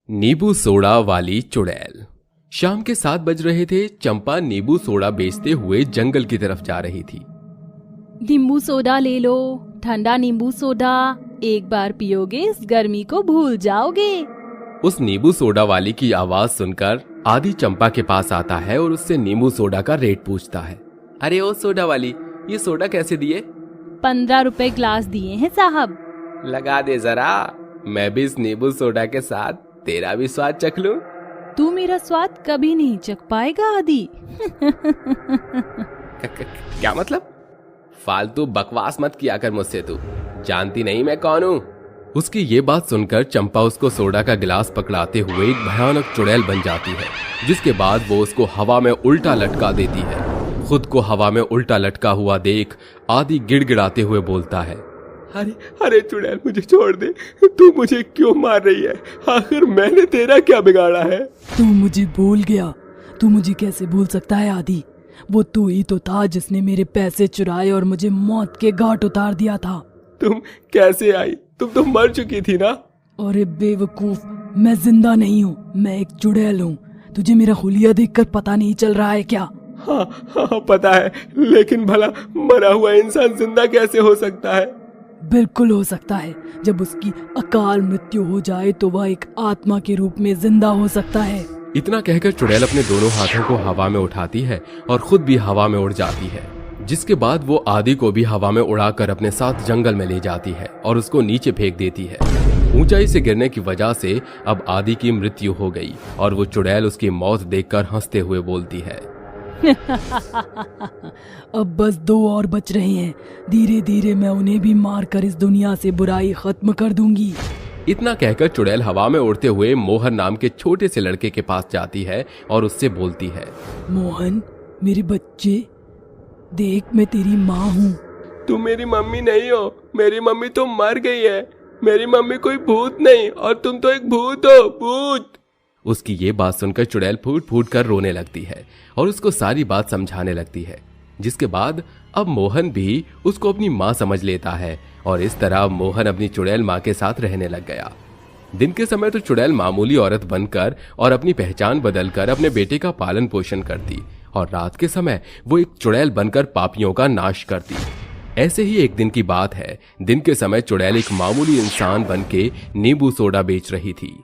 नींबू सोडा वाली चुड़ैल। शाम के 7 बज रहे थे। चंपा नींबू सोडा बेचते हुए जंगल की तरफ जा रही थी। नींबू सोडा ले लो, ठंडा नींबू सोडा, एक बार पियोगे इस गर्मी को भूल जाओगे। उस नींबू सोडा वाली की आवाज सुनकर आदि चंपा के पास आता है और उससे नींबू सोडा का रेट पूछता है। अरे ओ सोडा वाली, ये सोडा कैसे दिए? 15 रुपए ग्लास दिए हैं साहब। लगा दे जरा, मैं भी इस नींबू सोडा के साथ तेरा भी स्वाद चख लूं। तू मेरा स्वाद कभी नहीं चख पाएगा आदि। क्या मतलब? फालतू बकवास मत किया कर मुझसे, तू जानती नहीं मैं कौन हूँ। उसकी ये बात सुनकर चंपा उसको सोडा का गिलास पकड़ाते हुए एक भयानक चुड़ैल बन जाती है, जिसके बाद वो उसको हवा में उल्टा लटका देती है। खुद को हवा में उल्टा लटका हुआ देख आदि गिड़गिड़ाते हुए बोलता है, अरे अरे चुड़ैल, मुझे छोड़ दे। तू मुझे क्यों मार रही है? आखिर मैंने तेरा क्या बिगाड़ा है? तू मुझे भूल गया? तू मुझे कैसे भूल सकता है आदि? वो तू ही तो था जिसने मेरे पैसे चुराए और मुझे मौत के घाट उतार दिया था। तुम कैसे आई? तुम तो मर चुकी थी ना। अरे बेवकूफ, मैं जिंदा नहीं हूँ, मैं एक चुड़ैल हूँ। तुझे मेरा हुलिया देखकर पता नहीं चल रहा है क्या? हाँ पता है, लेकिन भला मरा हुआ इंसान जिंदा कैसे हो सकता है? बिल्कुल हो सकता है। जब उसकी अकाल मृत्यु हो जाए तो वह एक आत्मा के रूप में जिंदा हो सकता है। इतना कहकर चुड़ैल अपने दोनों हाथों को हवा में उठाती है और खुद भी हवा में उड़ जाती है, जिसके बाद वो आदि को भी हवा में उड़ाकर अपने साथ जंगल में ले जाती है और उसको नीचे फेंक देती है। ऊंचाई से गिरने की वजह से अब आदि की मृत्यु हो गई और वो चुड़ैल उसकी मौत देखकर हंसते हुए बोलती है, अब बस 2 और बच रहे हैं। धीरे धीरे मैं उन्हें भी मारकर इस दुनिया से बुराई खत्म कर दूंगी। इतना कहकर चुड़ैल हवा में उड़ते हुए मोहन नाम के छोटे से लड़के के पास जाती है और उससे बोलती है, मोहन मेरे बच्चे, देख मैं तेरी माँ हूँ। तुम मेरी मम्मी नहीं हो, मेरी मम्मी तो मर गई है। मेरी मम्मी कोई भूत नहीं और तुम तो एक भूत हो, भूत। उसकी ये बात सुनकर चुड़ैल फूट फूट कर रोने लगती है और उसको सारी बात समझाने लगती है, जिसके बाद अब मोहन भी उसको अपनी माँ समझ लेता है और इस तरह मोहन अपनी चुड़ैल माँ के साथ रहने लग गया। दिन के समय तो चुड़ैल मामूली औरत बनकर और अपनी पहचान बदलकर अपने बेटे का पालन पोषण करती और रात के समय वो एक चुड़ैल बनकर पापियों का नाश करती। ऐसे ही एक दिन की बात है। दिन के समय चुड़ैल एक मामूली इंसान बनके नींबू सोडा बेच रही थी।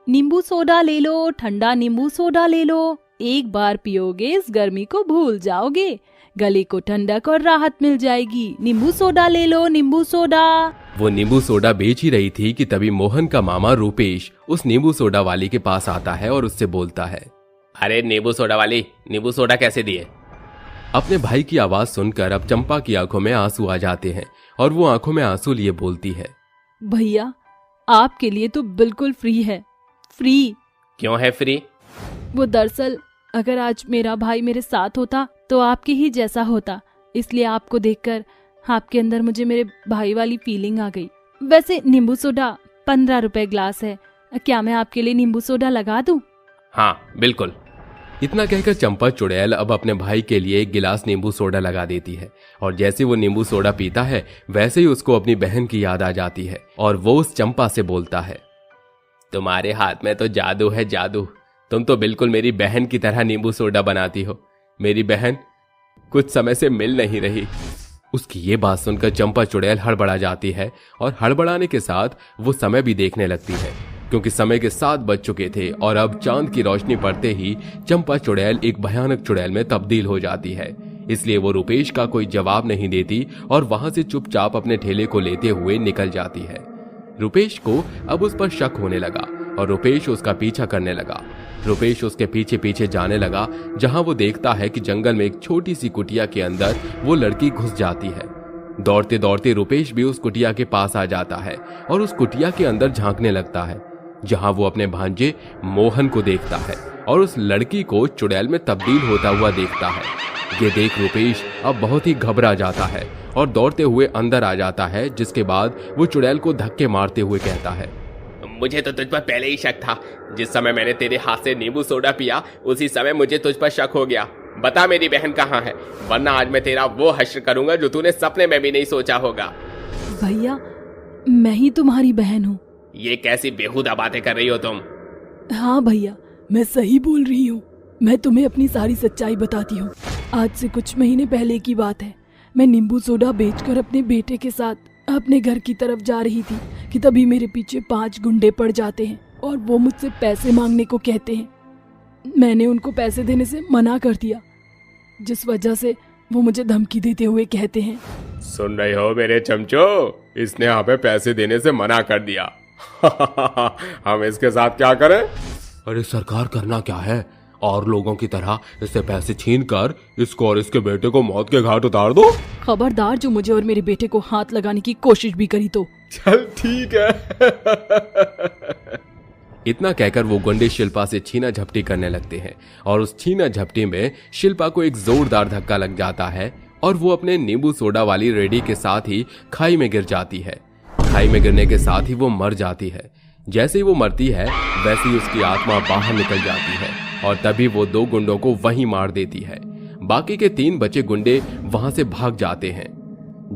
नींबू सोडा ले लो, ठंडा नींबू सोडा ले लो, एक बार पियोगे इस गर्मी को भूल जाओगे। गले को ठंडक और राहत मिल जाएगी। नींबू सोडा ले लो, नींबू सोडा। वो नींबू सोडा बेच ही रही थी कि तभी मोहन का मामा रूपेश उस नींबू सोडा वाली के पास आता है और उससे बोलता है, अरे नींबू सोडा वाली, नींबू सोडा कैसे दिए? अपने भाई की आवाज सुनकर अब चंपा की आंखों में आंसू आ जाते हैं और वो आंखों में आंसू लिए बोलती है, भैया आपके लिए तो बिल्कुल फ्री है। फ्री? क्यों है फ्री? वो दरअसल अगर आज मेरा भाई मेरे साथ होता तो आपके ही जैसा होता, इसलिए आपको देखकर आपके अंदर मुझे मेरे भाई वाली फीलिंग आ गई। वैसे नींबू सोडा 15 रुपए ग्लास है, क्या मैं आपके लिए नींबू सोडा लगा दूं? हाँ बिल्कुल। इतना कहकर चंपा चुड़ैल अब अपने भाई के लिए एक गिलास नींबू सोडा लगा देती है और जैसे वो नींबू सोडा पीता है वैसे ही उसको अपनी बहन की याद आ जाती है और वो उस चंपा से बोलता है, तुम्हारे हाथ में तो जादू है, जादू। तुम तो बिल्कुल मेरी बहन की तरह नींबू सोडा बनाती हो। मेरी बहन कुछ समय से मिल नहीं रही। उसकी ये बात सुनकर चंपा चुड़ैल हड़बड़ा जाती है और हड़बड़ाने के साथ वो समय भी देखने लगती है, क्योंकि समय के 7 बज चुके थे और अब चांद की रोशनी पड़ते ही चंपा चुड़ैल एक भयानक चुड़ैल में तब्दील हो जाती है। इसलिए वो रूपेश का कोई जवाब नहीं देती और वहां से चुपचाप अपने ठेले को लेते हुए निकल जाती है। रूपेश को अब उस पर शक होने लगा और रूपेश उसका पीछा करने लगा। रूपेश उसके पीछे पीछे जाने लगा, जहां वो देखता है कि जंगल में एक छोटी सी कुटिया के अंदर वो लड़की घुस जाती है। दौड़ते दौड़ते रूपेश भी उस कुटिया के पास आ जाता है और उस कुटिया के अंदर झांकने लगता है, जहां वो अपने भांजे मोहन को देखता है और उस लड़की को चुड़ैल में तब्दील होता हुआ देखता है। ये देख रूपेश अब बहुत ही घबरा जाता है और दौड़ते हुए अंदर आ जाता है, जिसके बाद वो चुड़ैल को धक्के मारते हुए कहता है, मुझे तो तुझ पर पहले ही शक था। जिस समय मैंने तेरे हाथ से नींबू सोडा पिया उसी समय मुझे तुझ पर शक हो गया। बता मेरी बहन कहाँ है, वरना आज मैं तेरा वो हश्र करूंगा जो तूने सपने में भी नहीं सोचा होगा। भैया मैं ही तुम्हारी बहन हूँ। ये कैसी बेहुदा बातें कर रही हो तुम? हाँ भैया, मैं सही बोल रही हूँ। मैं तुम्हें अपनी सारी सच्चाई बताती हूँ। आज से कुछ महीने पहले की बात है। मैं नींबू सोडा बेचकर अपने बेटे के साथ अपने घर की तरफ जा रही थी कि तभी मेरे पीछे 5 गुंडे पड़ जाते हैं और वो मुझसे पैसे मांगने को कहते हैं। मैंने उनको पैसे देने से मना कर दिया, जिस वजह से वो मुझे धमकी देते हुए कहते हैं, सुन रहे हो मेरे चमचो, इसने हमें पैसे देने से मना कर दिया। हम इसके साथ क्या करें? अरे सरकार, करना क्या है? और लोगों की तरह इससे पैसे छीन कर इसको और इसके बेटे को मौत के घाट उतार दो। खबरदार जो मुझे और मेरे बेटे को हाथ लगाने की कोशिश भी करी तो। चल ठीक है। इतना कहकर वो गुंडे शिल्पा से छीना झपटी करने लगते हैं और उस छीना झपटी में शिल्पा को एक जोरदार धक्का लग जाता है और वो अपने नींबू सोडा वाली रेडी के साथ ही खाई में गिर जाती है। खाई में गिरने के साथ ही वो मर जाती है। जैसे ही वो मरती है वैसे ही उसकी आत्मा बाहर निकल जाती है और तभी वो 2 गुंडों को वहीं मार देती है। बाकी के 3 बचे गुंडे वहां से भाग जाते हैं।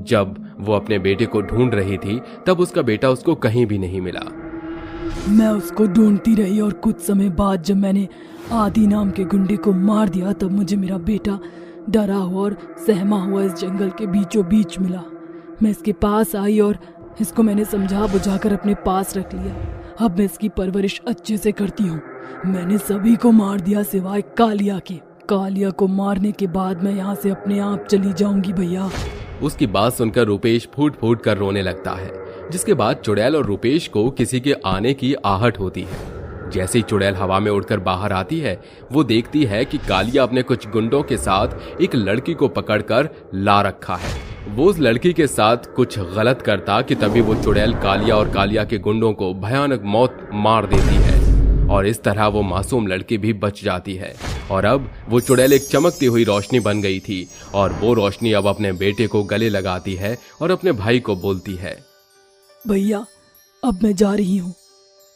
जब वो अपने बेटे को ढूंढ रही थी तब उसका बेटा उसको कहीं भी नहीं मिला। मैं उसको ढूंढती रही और कुछ समय बाद जब मैंने आदि नाम के गुंडे को मार दिया तब मुझे मेरा बेटा डरा हुआ और सहमा हुआ इस जंगल के बीचों बीच मिला। मैं इसके पास आई और इसको मैंने समझा बुझाकर अपने पास रख लिया। अब मैं इसकी परवरिश अच्छे से करती हूँ। मैंने सभी को मार दिया सिवाय कालिया के। कालिया को मारने के बाद मैं यहाँ से अपने आप चली जाऊंगी भैया। उसकी बात सुनकर रुपेश फूट फूट कर रोने लगता है, जिसके बाद चुड़ैल और रुपेश को किसी के आने की आहट होती है। जैसे ही चुड़ैल हवा में उड़कर बाहर आती है वो देखती है कि कालिया अपने कुछ गुंडों के साथ एक लड़की को पकड़कर ला रखा है। वो उस लड़की के साथ कुछ गलत करता कि तभी वो चुड़ैल कालिया और कालिया के गुंडों को भयानक मौत मार देती है और इस तरह वो मासूम लड़की भी बच जाती है। और अब वो चुड़ैल एक चमकती हुई रोशनी बन गई थी और वो रोशनी अब अपने बेटे को गले लगाती है और अपने भाई को बोलती है, भैया अब मैं जा रही हूँ।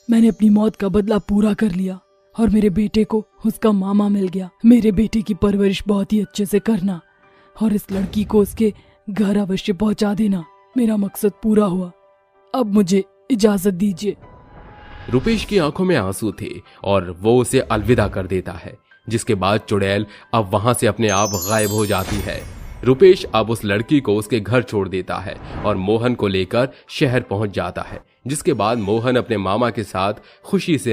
मैंने अपनी मौत का बदला पूरा कर लिया और मेरे बेटे को उसका मामा मिल गया। मेरे बेटे की परवरिश बहुत ही अच्छे से करना और इस लड़की को उसके घर अवश्य पहुंचा देना। मेरा मकसद पूरा हुआ। अब मुझे इजाजत दीजिए। रुपेश की आंखों में आंसू थे और वो उसे अलविदा कर देता है, जिसके बाद चुड़ैल अब वहां से अपने आप गायब हो जाती है। रुपेश अब उस लड़की को उसके घर छोड़ देता है और मोहन को लेकर शहर पहुंच जाता है, जिसके बाद मोहन अपने मामा के साथ खुशी से